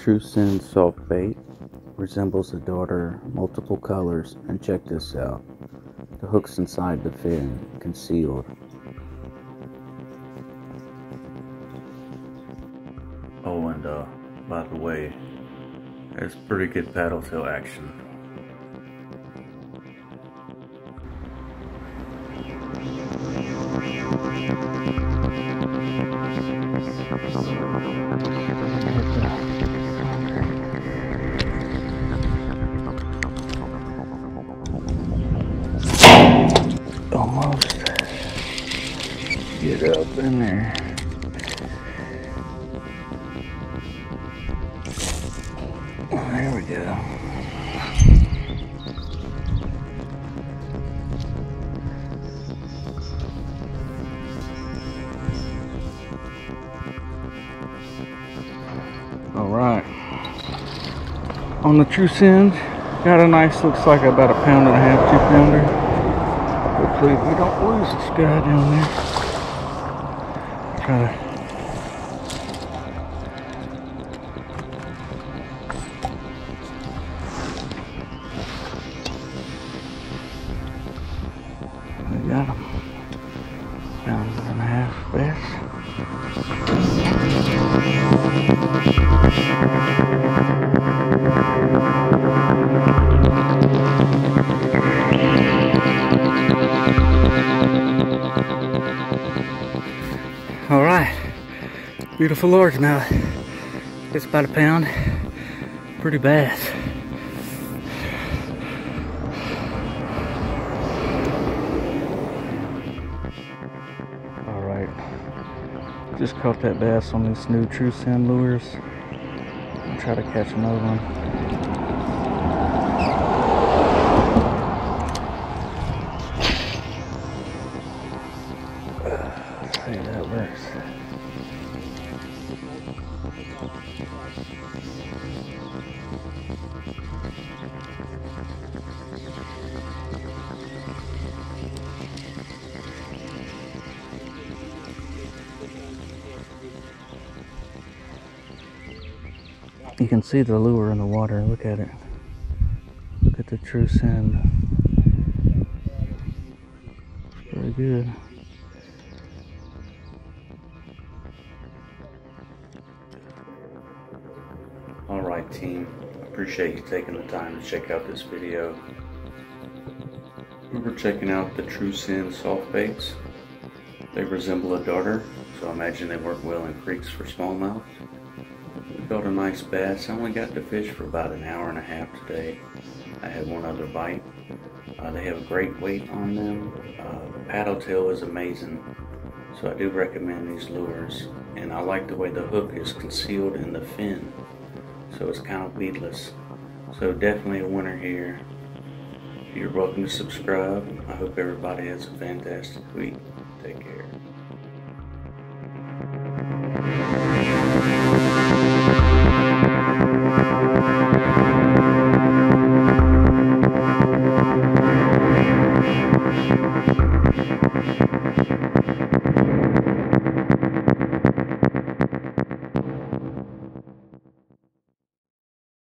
Truscend soft bait resembles a darter, multiple colors, and check this out. The hook's inside the fin, concealed. Oh, and by the way, it's pretty good paddle tail action. Almost get up in there. There we go. All right. On the Truscend, got a nice, looks like about 1.5 pounds, 2-pounder. Hopefully we don't lose this guy down there. Try to got him. 1.5 pounds bass. All right, beautiful largemouth. It's about 1 pound. Pretty bass. Just caught that bass on these new Truscend lures. I'll try to catch another one. Let's see if that works. You can see the lure in the water. Look at it. Look at the Truscend. Very good. Alright team, appreciate you taking the time to check out this video. We were checking out the Truscend soft baits. They resemble a darter, so I imagine they work well in creeks for smallmouth. We caught a nice bass. I only got to fish for about 1.5 hours today. I had one other bite. They have a great weight on them. The paddle tail is amazing, so I do recommend these lures. And I like the way the hook is concealed in the fin, so it's kind of weedless. So definitely a winner here. You're welcome to subscribe. I hope everybody has a fantastic week. Take care.